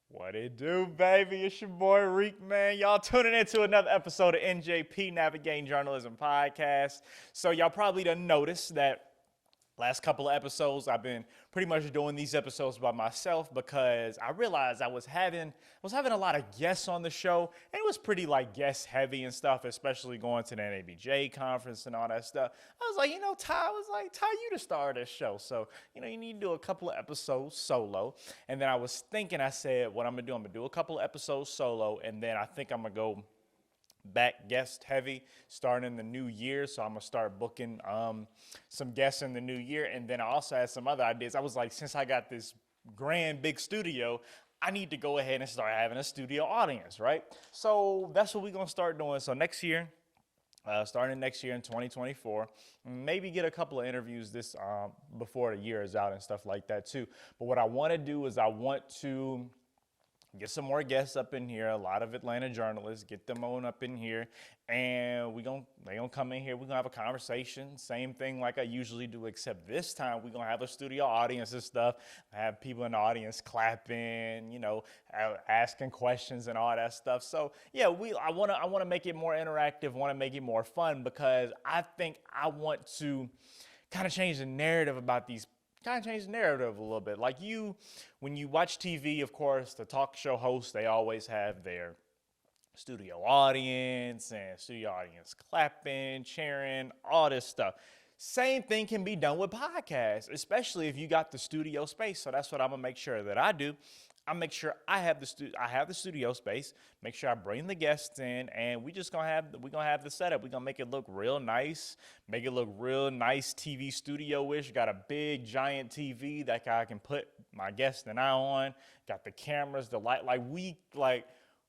What it do, baby? It's your boy Reek, man. Y'all tuning into another episode of NJP Navigating Journalism Podcast. So y'all probably done noticed that last couple of episodes I've been pretty much doing these episodes by myself because I realized I was having a lot of guests on the show, and it was pretty like guest heavy and stuff, especially going to the NABJ conference and all that stuff. I was like, Ty, you the star of this show, so you need to do a couple of episodes solo. And then I was thinking, I said, what I'm gonna do a couple of episodes solo, and then I think I'm gonna go back guest heavy starting in the new year. So I'm gonna start booking some guests in the new year. And then I also had some other ideas. I was like, since I got this grand big studio, I need to go ahead and start having a studio audience, right? So that's what we're gonna start doing. So next year, starting next year in 2024, maybe get a couple of interviews this before the year is out and stuff like that too. But what I want to do is I want to get some more guests up in here, a lot of Atlanta journalists, get them on up in here, and they gonna come in here, we're gonna have a conversation, same thing like I usually do, except this time we're gonna have a studio audience and stuff, have people in the audience clapping, asking questions and all that stuff. So yeah, I wanna make it more interactive, wanna make it more fun, because I think I want to kind of change the narrative about these kind of change the narrative a little bit. Like when you watch TV, of course, the talk show hosts, they always have their studio audience and studio audience clapping, cheering, all this stuff. Same thing can be done with podcasts, especially if you got the studio space. So that's what I'm gonna make sure that I do. I make sure I have the studio space. Make sure I bring the guests in, and we're gonna have the setup. We're gonna make it look real nice, make it look real nice TV studio-ish. Got a big giant TV that I can put my guests and I on. Got the cameras, the light.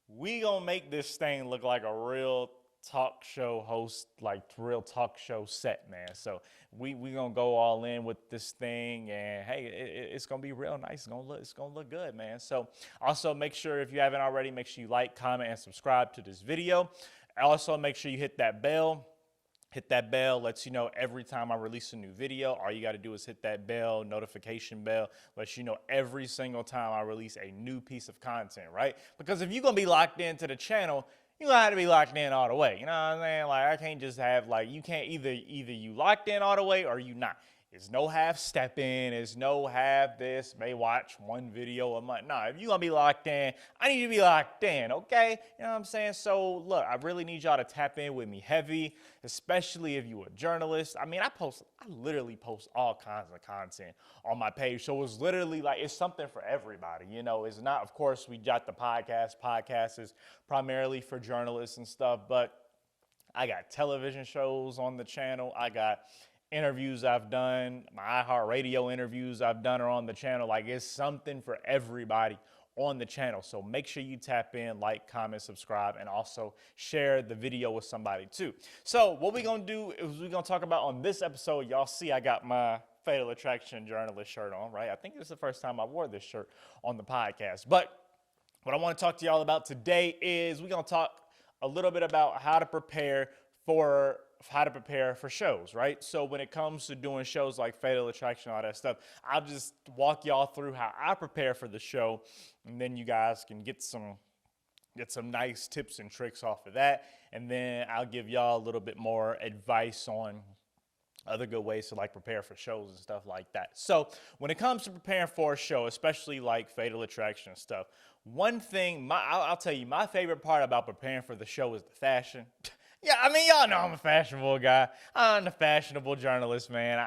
We gonna make this thing look like a real talk show host, like real talk show set, man. So we gonna go all in with this thing, and hey, it's gonna be real nice. It's gonna look good, man. So also make sure, if you haven't already, make sure you like, comment, and subscribe to this video. Also make sure you hit that bell. Hit that bell, lets you know every time I release a new video. All you got to do is hit that bell, notification bell, lets you know every single time I release a new piece of content, right? Because if you're going to be locked into the channel, you're going to have to be locked in all the way. You know what I'm saying? Like, I can't just have, you can't either you locked in all the way or you not. It's no half stepping. It's no half this. May watch one video a month. Nah, if you're going to be locked in, I need you to be locked in, okay? You know what I'm saying? So, look, I really need y'all to tap in with me heavy, especially if you're a journalist. I mean, I literally post all kinds of content on my page. So it's literally it's something for everybody. It's not, of course, we got the podcast. Podcast is primarily for journalists and stuff, but I got television shows on the channel. I got interviews I've done, my iHeartRadio interviews I've done are on the channel. It's something for everybody on the channel. So make sure you tap in, like, comment, subscribe, and also share the video with somebody too. So what we're gonna do is we're gonna talk about on this episode, y'all see I got my Fatal Attraction journalist shirt on, right? I think it's the first time I wore this shirt on the podcast. But what I want to talk to y'all about today is we're gonna talk a little bit about how to prepare for shows, right? So when it comes to doing shows like Fatal Attraction, all that stuff, I'll just walk y'all through how I prepare for the show, and then you guys can get some nice tips and tricks off of that, and then I'll give y'all a little bit more advice on other good ways to prepare for shows and stuff like that. So when it comes to preparing for a show, especially like Fatal Attraction stuff, one thing, I'll tell you, my favorite part about preparing for the show is the fashion. Yeah, I mean, y'all know I'm a fashionable guy. I'm a fashionable journalist, man.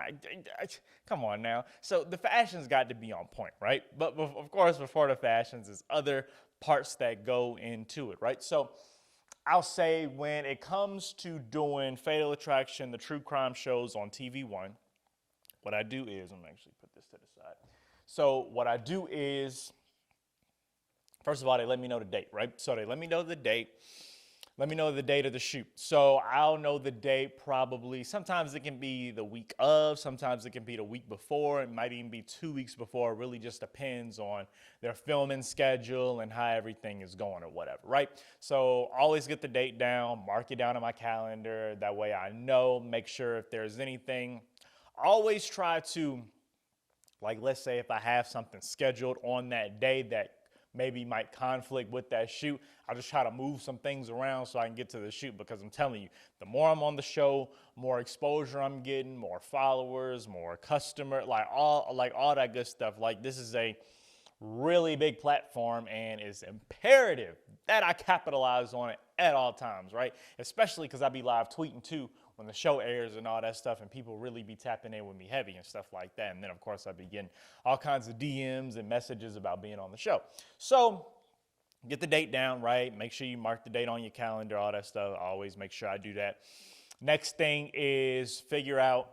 Come on now. So the fashion's got to be on point, right? But of course, before the fashions, there's other parts that go into it, right? So I'll say when it comes to doing Fatal Attraction, the true crime shows on TV1, what I do is, let me actually put this to the side. So what I do is, first of all, they let me know the date, right? So they let me know the date. Let me know the date of the shoot. So I'll know the date probably. Sometimes it can be the week of. Sometimes it can be the week before. It might even be 2 weeks before. It really just depends on their filming schedule and how everything is going or whatever, right? So always get the date down, mark it down on my calendar. That way I know, make sure if there's anything. Always try to, let's say if I have something scheduled on that day that maybe might conflict with that shoot, I'll just try to move some things around so I can get to the shoot, because I'm telling you, the more I'm on the show, more exposure I'm getting, more followers, more customer, like all that good stuff. Like, this is a really big platform, and it's imperative that I capitalize on it at all times, right? Especially because I be live tweeting too when the show airs and all that stuff, and people really be tapping in with me heavy and stuff like that. And then, of course, I be getting all kinds of DMs and messages about being on the show. So get the date down, right? Make sure you mark the date on your calendar, all that stuff. I always make sure I do that. Next thing is figure out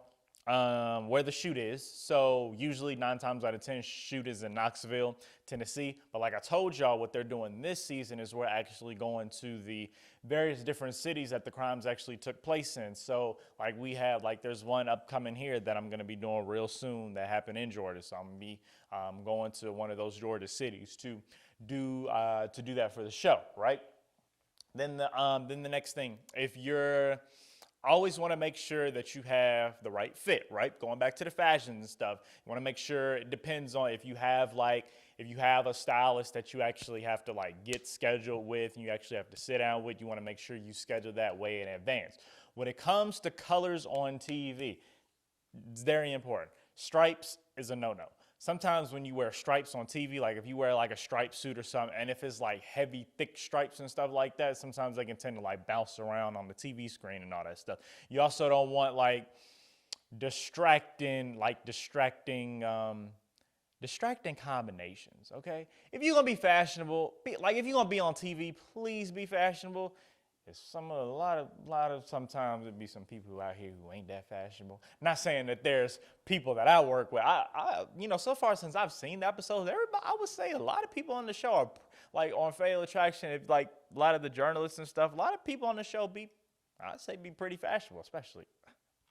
where the shoot is. So usually 9 times out of 10, shoot is in Knoxville, Tennessee. But like I told y'all, what they're doing this season is we're actually going to the various different cities that the crimes actually took place in. So like we have, like there's one upcoming here that I'm going to be doing real soon that happened in Georgia. So I'm going to be going to one of those Georgia cities to do that for the show, right? Then the next thing, if you're always want to make sure that you have the right fit, right? Going back to the fashion and stuff, you want to make sure, it depends on if you have a stylist that you actually have to like get scheduled with and you actually have to sit down with, you want to make sure you schedule that way in advance. When it comes to colors on TV, it's very important. Stripes is a no-no. Sometimes when you wear stripes on TV, like if you wear like a striped suit or something, and if it's like heavy, thick stripes and stuff like that, sometimes they can tend to like bounce around on the TV screen and all that stuff. You also don't want like distracting combinations, okay? If you're gonna be fashionable, if you're gonna be on TV, please be fashionable. Sometimes it'd be some people out here who ain't that fashionable. Not saying that there's people that I work with. So far since I've seen the episodes, I would say a lot of people on the show are like on Fatal Attraction. Like a lot of the journalists and stuff, a lot of people on the show be pretty fashionable, especially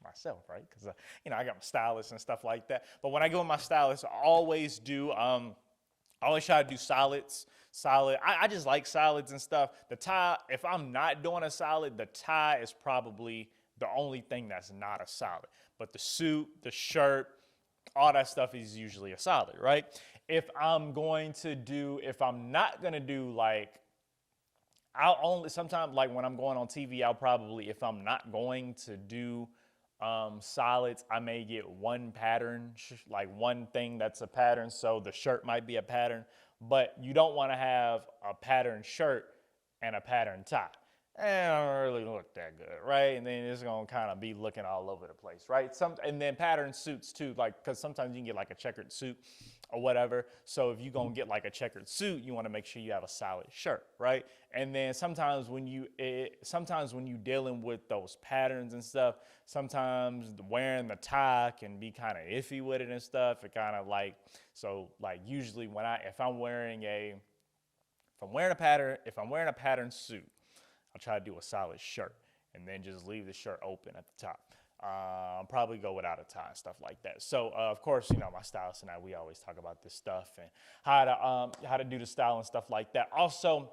myself, right? Because I got my stylist and stuff like that. But when I go with my stylist, I always try to do solids. I just like solids and stuff. The tie, if I'm not doing a solid, the tie is probably the only thing that's not a solid. But the suit, the shirt, all that stuff is usually a solid, right? If I'm not gonna do like, I'll only, sometimes like when I'm going on TV, if I'm not going to do solids, I may get one pattern, like one thing that's a pattern. So the shirt might be a pattern, but you don't want to have a pattern shirt and a pattern tie. And it don't really look that good, right? And then it's gonna kind of be looking all over the place, right? And then pattern suits too, like, because sometimes you can get like a checkered suit or whatever. So if you're gonna get like a checkered suit, you want to make sure you have a solid shirt, right? And then sometimes when you dealing with those patterns and stuff, sometimes wearing the tie can be kind of iffy with it and stuff. It kind of like, so like usually if I'm wearing a pattern suit, I'll try to do a solid shirt and then just leave the shirt open at the top. Probably go without a tie and stuff like that. So of course, my stylist and we always talk about this stuff and how to do the style and stuff like that. Also,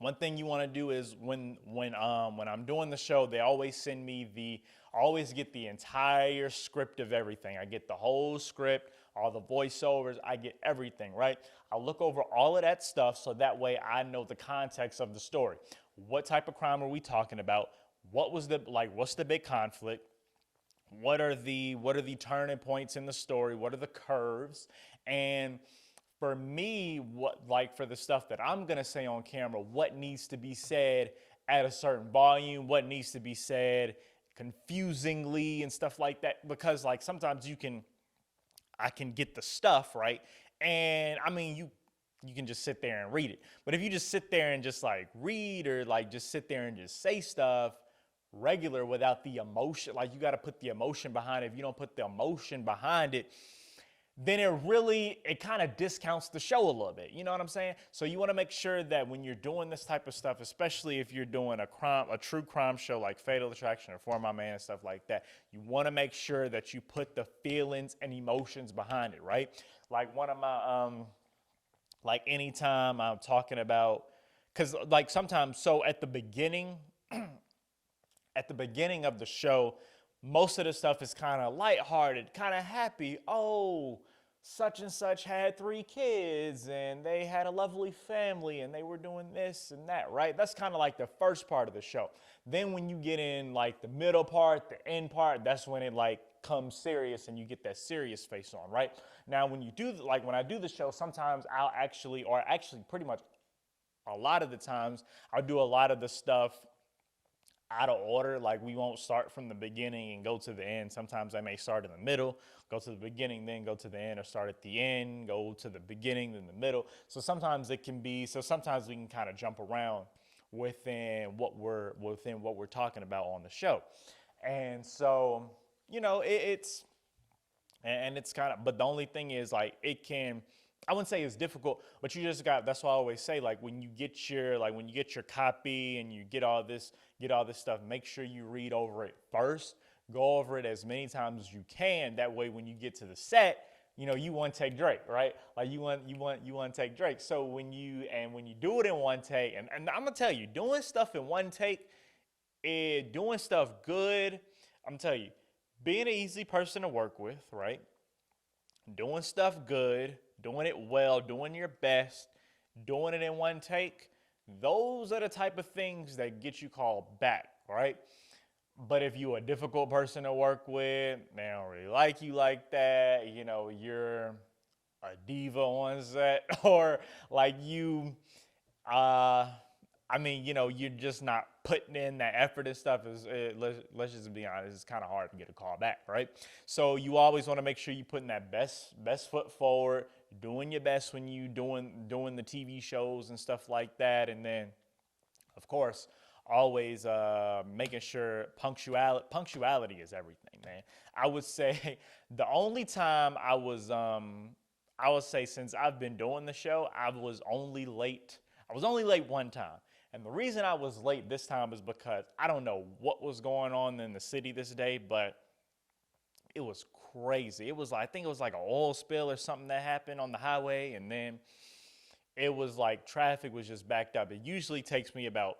one thing you want to do is when I'm doing the show, they always send me I always get the entire script of everything. I get the whole script, all the voiceovers, I get everything, right? I'll look over all of that stuff so that way I know the context of the story. What type of crime are we talking about? What's the big conflict? What are the turning points in the story? What are the curves? And for me, for the stuff that I'm gonna say on camera, what needs to be said at a certain volume, what needs to be said confusingly and stuff like that, because like sometimes I can get the stuff right, and I mean you can just sit there and read it. But if you just sit there and just like read or like just sit there and just say stuff regular without the emotion, like you got to put the emotion behind it. If you don't put the emotion behind it, then it kind of discounts the show a little bit. You know what I'm saying? So you want to make sure that when you're doing this type of stuff, especially if you're doing a true crime show like Fatal Attraction or For My Man and stuff like that, you want to make sure that you put the feelings and emotions behind it, right? Like one of my, like anytime I'm talking about, because like sometimes, so at the beginning of the show, most of the stuff is kind of lighthearted, kind of happy. Oh, such and such had 3 kids and they had a lovely family and they were doing this and that, right? That's kind of like the first part of the show. Then when you get in like the middle part, the end part, that's when it like comes serious and you get that serious face on, right? Now, when you do, like when I do the show, sometimes I'll actually, or actually pretty much a lot of the times, I'll do a lot of the stuff out of order. Like we won't start from the beginning and go to the end. Sometimes I may start in the middle, go to the beginning, then go to the end, or start at the end, go to the beginning, then the middle. So sometimes it can be, so sometimes we can kind of jump around within what we're talking about on the show. And so, you know, it's kind of, but the only thing is like it can, I wouldn't say it's difficult, but you just got, that's why I always say, like when you get your copy and you get all this stuff, make sure you read over it first. Go over it as many times as you can. That way when you get to the set, you know, you want to take Drake, right? Like you want to take Drake. So when you do it in one take, and I'm gonna tell you, doing stuff in one take, doing stuff good, I'm gonna tell you, being an easy person to work with, right? Doing stuff good, doing it well, doing your best, doing it in one take, those are the type of things that get you called back, right? But if you're a difficult person to work with, they don't really like you like that, you know, you're a diva on set, or like you, I mean, you know, you're just not putting in that effort and stuff. Let's just be honest, it's kind of hard to get a call back, right? So you always want to make sure you putting that best foot forward, doing your best when you doing the TV shows and stuff like that, and then, of course, always making sure punctuality is everything, man. I would say the only time I would say since I've been doing the show, I was only late one time. And the reason I was late this time is because I don't know what was going on in the city this day, but it was crazy. It was like, I think it was like an oil spill or something that happened on the highway, and then it was like traffic was just backed up. It usually takes me about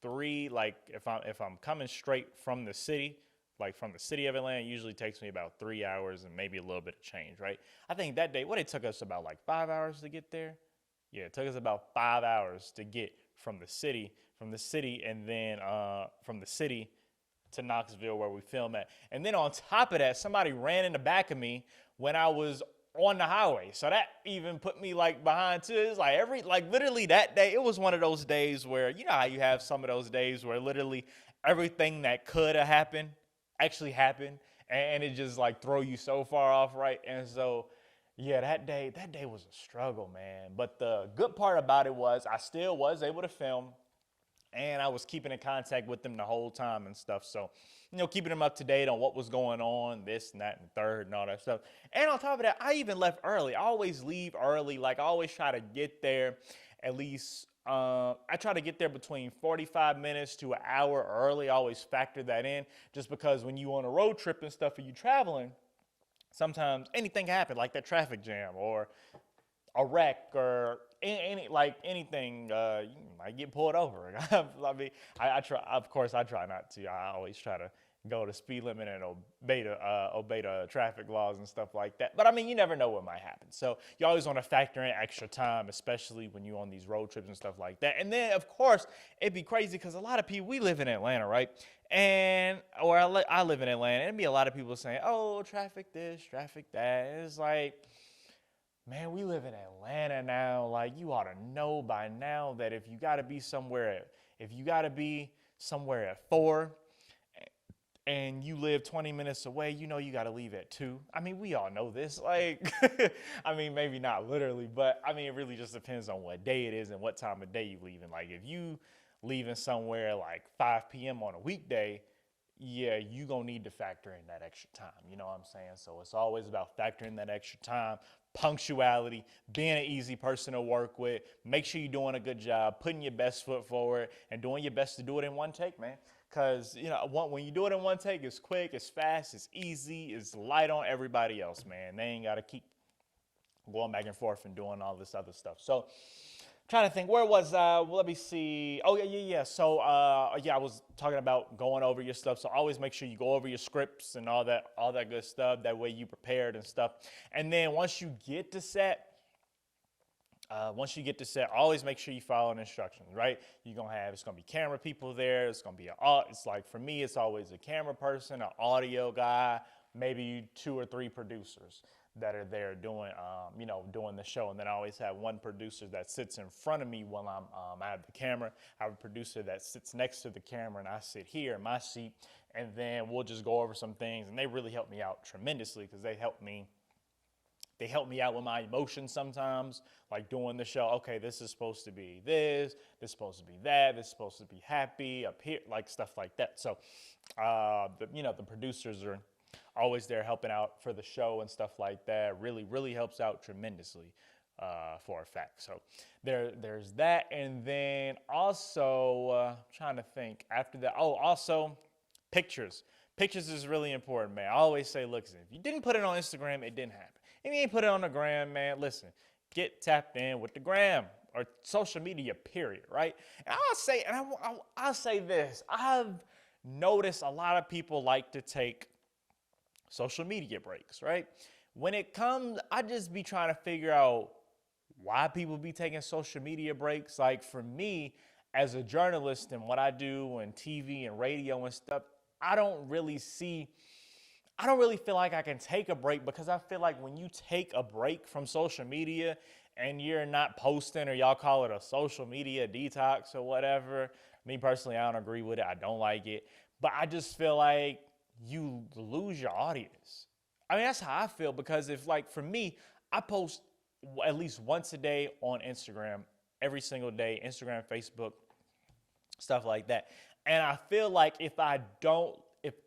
3, like if I'm coming straight from the city, like from the city of Atlanta, it usually takes me about 3 hours and maybe a little bit of change, right? I think that day, it took us about like 5 hours to get there. Yeah, it took us about 5 hours to get from the city, and then from the city to Knoxville where we film at. And then on top of that, somebody ran in the back of me when I was on the highway. So that even put me like behind too. It's like literally that day, it was one of those days where, you know how you have some of those days where literally everything that could have happened actually happened, and it just like throw you so far off, right? And so yeah, that day was a struggle, man. But the good part about it was I still was able to film, and I was keeping in contact with them the whole time and stuff. So, you know, keeping them up to date on what was going on, this and that and the third and all that stuff. And on top of that, I even left early. I always leave early. Like I always try to get there at least, I try to get there between 45 minutes to an hour early. I always factor that in just because when you on a road trip and stuff and you traveling, sometimes anything can happen, like that traffic jam or a wreck or anything. You might get pulled over. I mean, I try. Of course, I try not to. I always try to go the speed limit and obey the traffic laws and stuff like that. But I mean, you never know what might happen. So you always want to factor in extra time, especially when you're on these road trips and stuff like that. And then, of course, it'd be crazy because a lot of people, we live in Atlanta, right? Or I live in Atlanta, and it'd be a lot of people saying, oh, traffic this, traffic that. And it's like, man, we live in Atlanta now. Like, you ought to know by now that if you got to be somewhere at 4 and you live 20 minutes away, you know you got to leave at 2. I mean, we all know this. Like, I mean, maybe not literally, but I mean, it really just depends on what day it is and what time of day you leaving. Like, if you leaving somewhere like 5 p.m. on a weekday, yeah, you gonna need to factor in that extra time. You know what I'm saying? So it's always about factoring that extra time, punctuality, being an easy person to work with. Make sure you're doing a good job, putting your best foot forward, and doing your best to do it in one take, man. Because, you know, when you do it in one take, it's quick, it's fast, it's easy, it's light on everybody else, man. They ain't got to keep going back and forth and doing all this other stuff. So Trying to think, where was well, let me see. Oh yeah. So yeah, I was talking about going over your stuff. So always make sure you go over your scripts and all that good stuff. That way you prepared and stuff. And then once you get to set, always make sure you follow the instructions, right? It's gonna be camera people there. It's gonna be it's like, for me, it's always a camera person, an audio guy, maybe 2 or 3 producers that are there doing the show. And then I always have one producer that sits in front of me while I have the camera. I have a producer that sits next to the camera, and I sit here in my seat, and then we'll just go over some things. And they really help me out tremendously, because they help me out with my emotions sometimes, like doing the show. Okay, this is supposed to be this is supposed to be that, this is supposed to be happy up here, like stuff like that. So, the producers are always there helping out for the show and stuff like that. Really, really helps out tremendously, for a fact. So there's that. And then also, trying to think after that. Oh, also pictures. Pictures is really important, man. I always say, look, if you didn't put it on Instagram, it didn't happen. If you ain't put it on the gram, man, listen, get tapped in with the gram or social media, period, right? And I'll say this. I've noticed a lot of people like to take social media breaks, right? When it comes, I just be trying to figure out why people be taking social media breaks. Like, for me, as a journalist and what I do in TV and radio and stuff, I don't really feel like I can take a break, because I feel like when you take a break from social media and you're not posting, or y'all call it a social media detox or whatever, me personally, I don't agree with it. I don't like it. But I just feel like you lose your audience. I mean, that's how I feel, because for me, I post at least once a day on Instagram, every single day, Instagram, Facebook, stuff like that. And I feel like if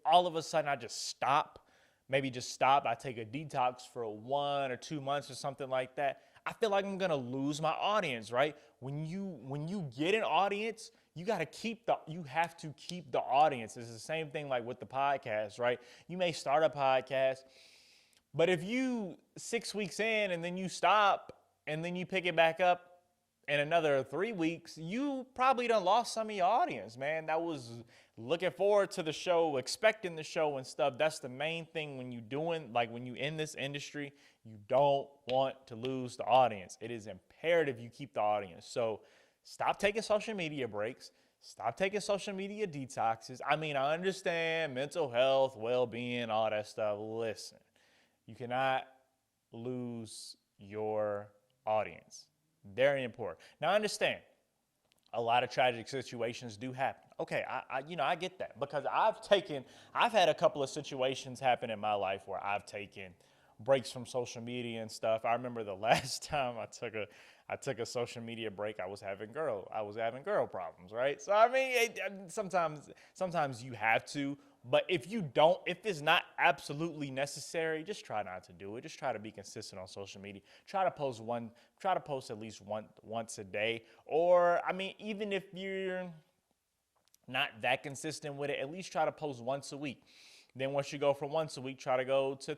all of a sudden I just stop, I take a detox for 1 or 2 months or something like that, I feel like I'm gonna lose my audience, right? When you get an audience, you have to keep the audience. It's the same thing like with the podcast, right? You may start a podcast, but if you 6 weeks in and then you stop and then you pick it back up in another 3 weeks, you probably done lost some of your audience, man. That was looking forward to the show, expecting the show and stuff. That's the main thing when you in this industry, you don't want to lose the audience. It is imperative you keep the audience. So stop taking social media breaks. Stop taking social media detoxes. I mean, I understand mental health, well-being, all that stuff. Listen, you cannot lose your audience. Very important. Now, I understand a lot of tragic situations do happen. Okay, I get that, because I've had a couple of situations happen in my life where I've taken breaks from social media and stuff. I remember the last time I took a social media break, I was having girl problems, right? So I mean, sometimes you have to, but if it's not absolutely necessary, just try not to do it. Just try to be consistent on social media. Try to post at least once a day, or I mean, even if you're not that consistent with it, at least try to post once a week. Then once you go from once a week, try to go to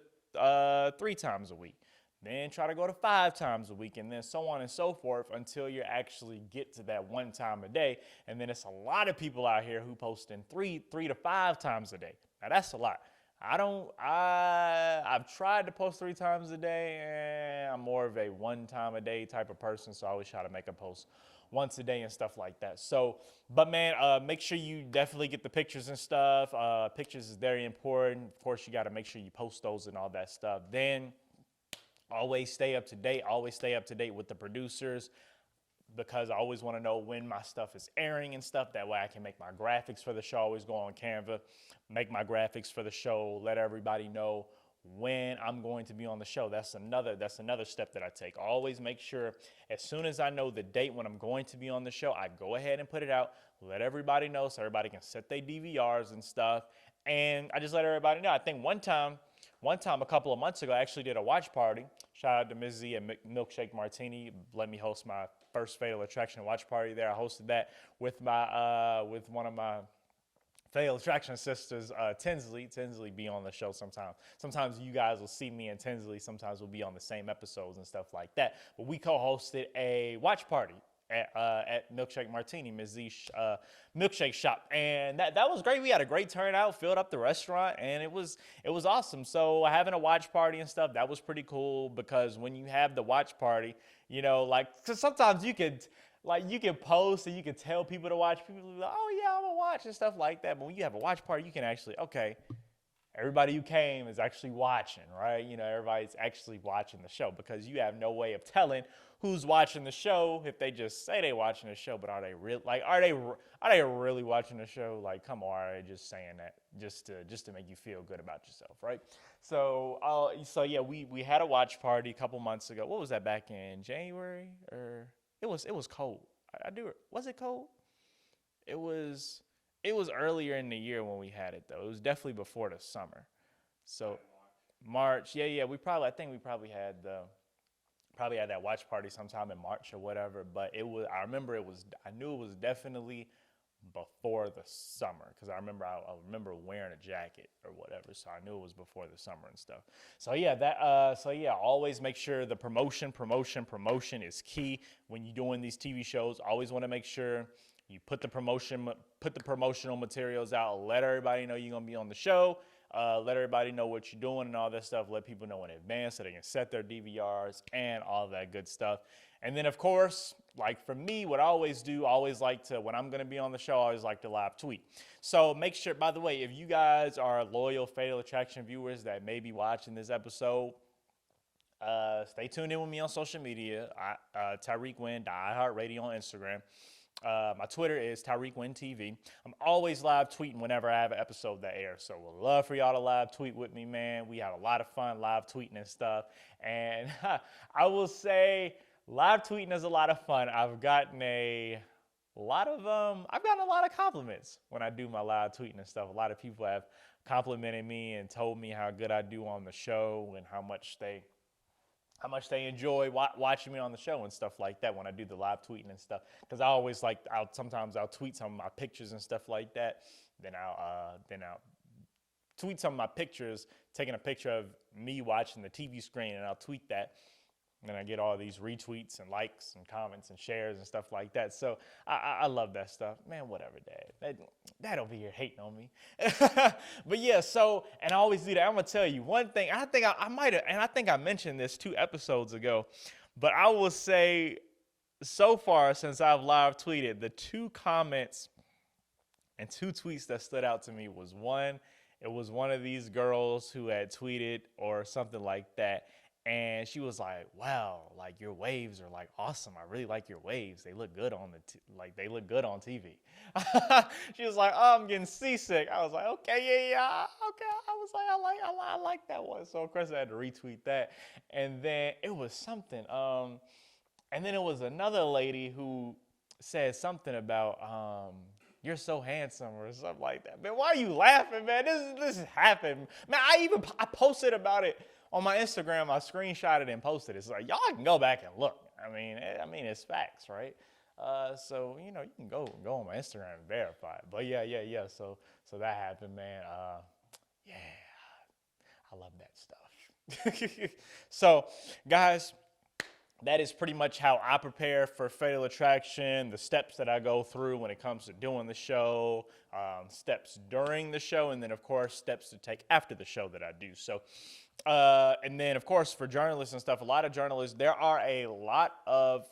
3 times a week. Then try to go to 5 times a week, and then so on and so forth until you actually get to that 1 time a day. And then it's a lot of people out here who post in 3 to 5 times a day. Now that's a lot. I've tried to post 3 times a day, and I'm more of a 1 time a day type of person. So I always try to make a post once a day and stuff like that. So, but man, make sure you definitely get the pictures and stuff. Pictures is very important. Of course, you got to make sure you post those and all that stuff. Then always stay up to date. Always stay up to date with the producers, because I always want to know when my stuff is airing and stuff. That way I can make my graphics for the show. Always go on Canva, make my graphics for the show, let everybody know when I'm going to be on the show. That's another step that I take. Always make sure as soon as I know the date when I'm going to be on the show, I go ahead and put it out, let everybody know so everybody can set their DVRs and stuff. And I just let everybody know. I think one time, a couple of months ago, I actually did a watch party. Shout out to Ms. Z and Milkshake Martini. Let me host my first Fatal Attraction watch party there. I hosted that with with one of my Fatal Attraction sisters, Tinsley. Tinsley be on the show sometimes. Sometimes you guys will see me and Tinsley. Sometimes we'll be on the same episodes and stuff like that. But we co-hosted a watch party at Milkshake Martini, Ms. Z's milkshake shop, and that was great. We had a great turnout, filled up the restaurant, and it was awesome. So having a watch party and stuff, that was pretty cool, because when you have the watch party, you know, like, cause sometimes you can post and you can tell people to watch. People will be like, oh yeah, I'm gonna watch and stuff like that. But when you have a watch party, you can actually, okay, everybody who came is actually watching, right? You know, everybody's actually watching the show, because you have no way of telling who's watching the show if they just say they watching the show, but are they real? Like, are they really watching the show? Like, come on, are they just saying that just to make you feel good about yourself, right? So yeah, we had a watch party a couple months ago. What was that, back in January? Or it was cold. I do. Was it cold? It was it was earlier in the year when we had it, though. It was definitely before the summer. So March, yeah. I think we probably had that watch party sometime in March or whatever. But I knew it was definitely before the summer, because I remember wearing a jacket or whatever, so I knew it was before the summer and stuff. So yeah, always make sure the promotion is key when you're doing these TV shows. Always want to make sure you put the promotional materials out, let everybody know you're gonna be on the show. Let everybody know what you're doing and all that stuff. Let people know in advance so they can set their DVRs and all that good stuff. And then, of course, like for me, what I always do, when I'm going to be on the show, I always like to live tweet. So make sure, by the way, if you guys are loyal Fatal Attraction viewers that may be watching this episode, stay tuned in with me on social media. Tyrik Wynn, iHeartRadio on Instagram. My Twitter is Tyrik Wynn TV. I'm always live tweeting whenever I have an episode that airs. So we'd love for y'all to live tweet with me, man. We have a lot of fun live tweeting and stuff. And I will say, live tweeting is a lot of fun. I've gotten a lot of compliments when I do my live tweeting and stuff. A lot of people have complimented me and told me how good I do on the show, and how much they enjoy watching me on the show and stuff like that when I do the live tweeting and stuff. Because I always sometimes I'll tweet some of my pictures and stuff like that. Then I'll tweet some of my pictures, taking a picture of me watching the TV screen, and I'll tweet that. And then I get all these retweets and likes and comments and shares and stuff like that. So I love that stuff. Man, whatever, Dad over here hating on me. But yeah, and I always do that. I'm going to tell you one thing. I think I might have, and I think I mentioned this 2 episodes ago, but I will say, so far since I've live tweeted, the 2 comments and 2 tweets that stood out to me was, one, it was one of these girls who had tweeted or something like that. And she was like, "Wow, like your waves are like awesome. I really like your waves. They look good on they look good on TV." She was like, "Oh, I'm getting seasick." I was like, "Okay, yeah, okay." I was like, I like that one. So of course I had to retweet that. And then it was something. And then it was another lady who said something about "you're so handsome" or something like that. Man, why are you laughing, man? This happened, man. I posted about it on my Instagram. I screenshotted it and posted it. It's like, y'all can go back and look. I mean, it's facts, right? So you can go on my Instagram and verify it. But yeah. So that happened, man. Yeah, I love that stuff. So, guys, that is pretty much how I prepare for Fatal Attraction, the steps that I go through when it comes to doing the show, steps during the show, and then, of course, steps to take after the show that I do. So, and then, of course, for journalists and stuff, there are a lot of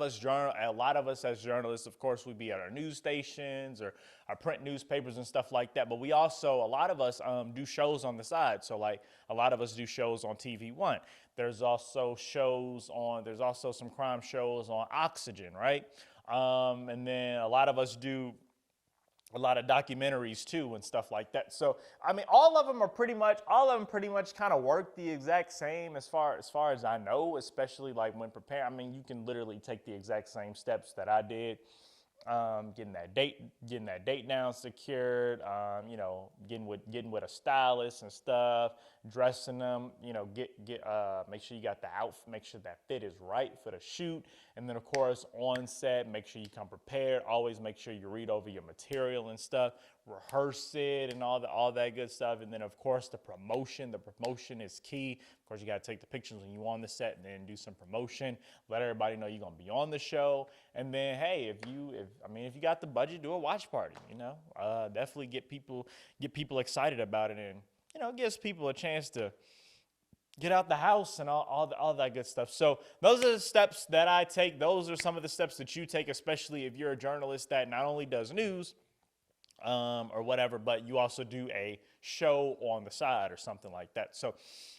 us as journalists, of course, we be at our news stations or our print newspapers and stuff like that. But a lot of us do shows on the side. So like a lot of us do shows on TV One. There's also some crime shows on Oxygen, right? And then a lot of us do a lot of documentaries too and stuff like that. So I mean, all of them pretty much kind of work the exact same as far as I know, especially like when preparing. I mean, you can literally take the exact same steps that I did, getting that date down secured, getting with a stylist and stuff, dressing them, make sure you got the outfit, make sure that fit is right for the shoot. And then of course on set, make sure you come prepared. Always make sure you read over your material and stuff, rehearse it and all that good stuff. And then of course the promotion is key. Of course you got to take the pictures when you on the set and then do some promotion, let everybody know you're going to be on the show. And then hey, if you got the budget, do a watch party, definitely get people excited about it, and gives people a chance to get out the house and all that good stuff. So those are the steps that I take. Those are some of the steps that you take, especially if you're a journalist that not only does news or whatever, but you also do a show on the side or something like that. So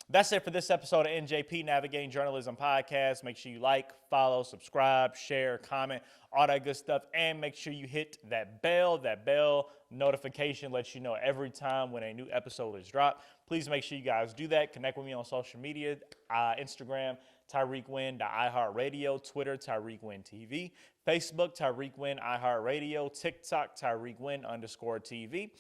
that's it for this episode of NJP Navigating Journalism Podcast. Make sure you like, follow, subscribe, share, comment, all that good stuff. And make sure you hit that bell. That bell notification lets you know every time when a new episode is dropped. Please make sure you guys do that. Connect with me on social media, Instagram, Tyrik Wynn, iHeartRadio, Twitter, Tyrik Wynn TV, Facebook, Tyrik Wynn, iHeartRadio, TikTok, Tyrik Wynn _TV.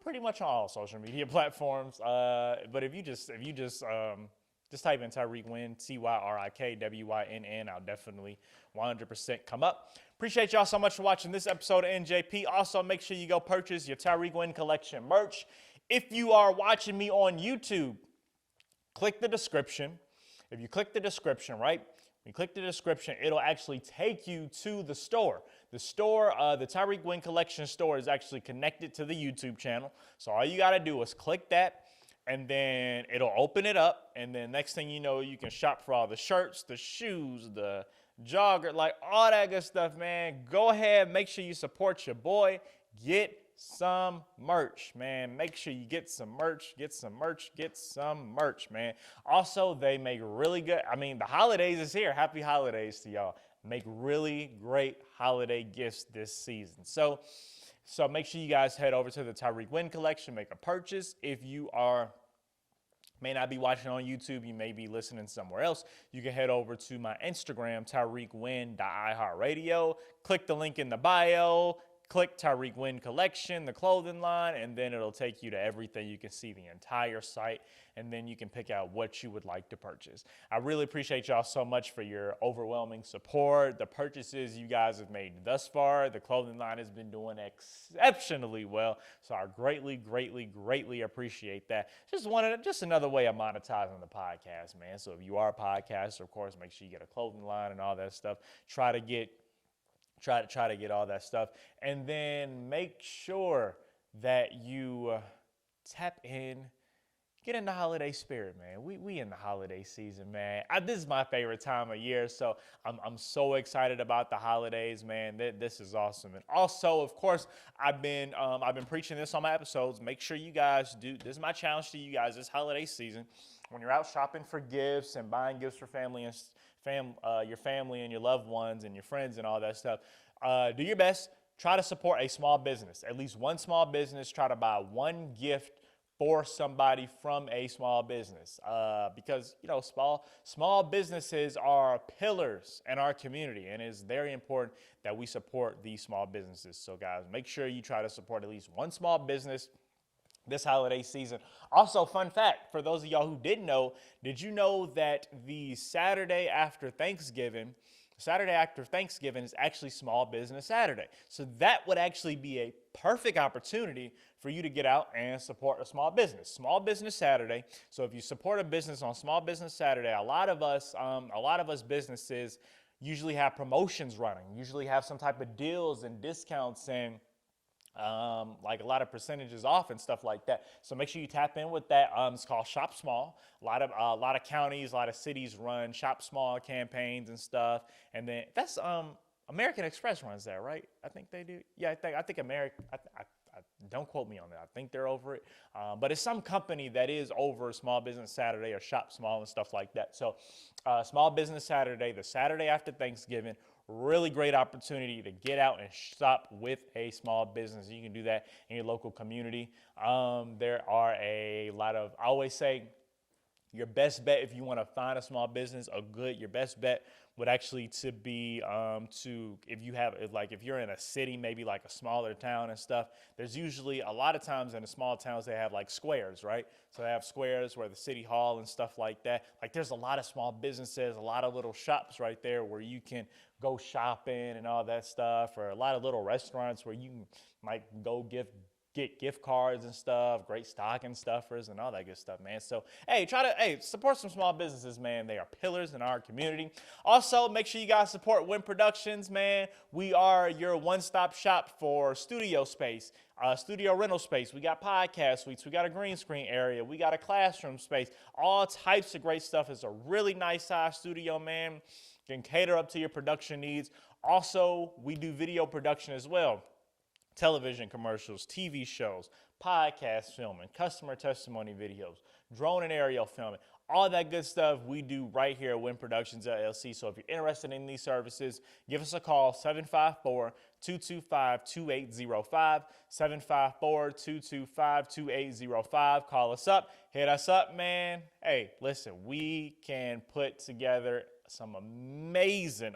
Pretty much on all social media platforms. But if you just type in Tyrik Wynn, TYRIKWYNN, I'll definitely 100% come up. Appreciate y'all so much for watching this episode of NJP. Also, make sure you go purchase your Tyrik Wynn collection merch. If you are watching me on YouTube, click the description. If you click the description, right? When you click the description, it'll actually take you to the store. The store, the Tyrik Wynn collection store, is actually connected to the YouTube channel. So all you got to do is click that, and then it'll open it up. And then next thing you know, you can shop for all the shirts, the shoes, the jogger, like all that good stuff, man. Go ahead, make sure you support your boy. Get some merch, man. Make sure you get some merch, man. Also, they make really good, the holidays is here. Happy holidays to y'all. Make really great holiday gifts this season. So make sure you guys head over to the Tyrik Wynn collection, make a purchase. If you may not be watching on YouTube, you may be listening somewhere else, you can head over to my Instagram, Tyrik Wynn, iHeartRadio. Click the link in the bio. Click Tyrik Wynn collection, the clothing line, and then it'll take you to everything. You can see the entire site, and then you can pick out what you would like to purchase. I really appreciate y'all so much for your overwhelming support, the purchases you guys have made thus far. The clothing line has been doing exceptionally well, so I greatly, greatly, greatly appreciate that. Just another way of monetizing the podcast, man. So if you are a podcaster, of course, make sure you get a clothing line and all that stuff. Try to get all that stuff, and then make sure that you tap in, get in the holiday spirit, man. We in the holiday season, man. This is my favorite time of year, so I'm so excited about the holidays, man. This is awesome. And also, of course, I've been preaching this on my episodes. Make sure you guys do. This is my challenge to you guys this holiday season. When you're out shopping for gifts and buying gifts for family and your family and your loved ones and your friends and all that stuff, do your best. Try to support a small business, at least one small business. Try to buy one gift for somebody from a small business, because small businesses are pillars in our community, and it's very important that we support these small businesses. So guys, make sure you try to support at least one small business this holiday season. Also, fun fact, for those of y'all who didn't know, did you know that the Saturday after Thanksgiving is actually Small Business Saturday? So that would actually be a perfect opportunity for you to get out and support a small business. Small Business Saturday. So if you support a business on Small Business Saturday, a lot of us businesses usually have promotions running, usually have some type of deals and discounts and like a lot of percentages off and stuff like that. So make sure you tap in with that. It's called Shop Small. A lot of counties, a lot of cities run Shop Small campaigns and stuff. And then that's American Express runs that, right? I think they do. Yeah, I think American. Don't quote me on that. I think they're over it. But it's some company that is over Small Business Saturday or Shop Small and stuff like that. So Small Business Saturday, the Saturday after Thanksgiving, really great opportunity to get out and shop with a small business. You can do that in your local community. There are a lot of, I always say, your best bet if you want to find a small business, your best bet would actually to be if you're in a city, maybe like a smaller town and stuff, there's usually a lot of times in the small towns they have like squares, right? So they have squares where the city hall and stuff like that. Like there's a lot of small businesses, a lot of little shops right there where you can go shopping and all that stuff, or a lot of little restaurants where you might go give get gift cards and stuff, great stocking stuffers and all that good stuff, man. So, hey, support some small businesses, man. They are pillars in our community. Also, make sure you guys support Wynn Productions, man. We are your one-stop shop for studio space, studio rental space. We got podcast suites. We got a green screen area. We got a classroom space. All types of great stuff. It's a really nice size studio, man. Can cater up to your production needs. Also, we do video production as well. Television commercials, TV shows, podcast filming, customer testimony videos, drone and aerial filming, all that good stuff we do right here at Wynn Productions LLC. So if you're interested in these services, give us a call, 754-225-2805, 754-225-2805. Call us up, hit us up, man. Hey, listen, we can put together some amazing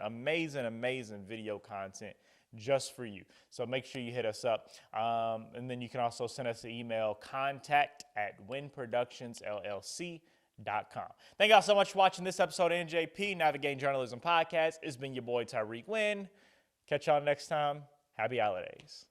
video content just for you. So make sure you hit us up. And then you can also send us an email, contact@wynnproductionsllc.com. Thank y'all so much for watching this episode of NJP, Navigating Journalism Podcast. It's been your boy, Tyrik Wynn. Catch y'all next time. Happy holidays.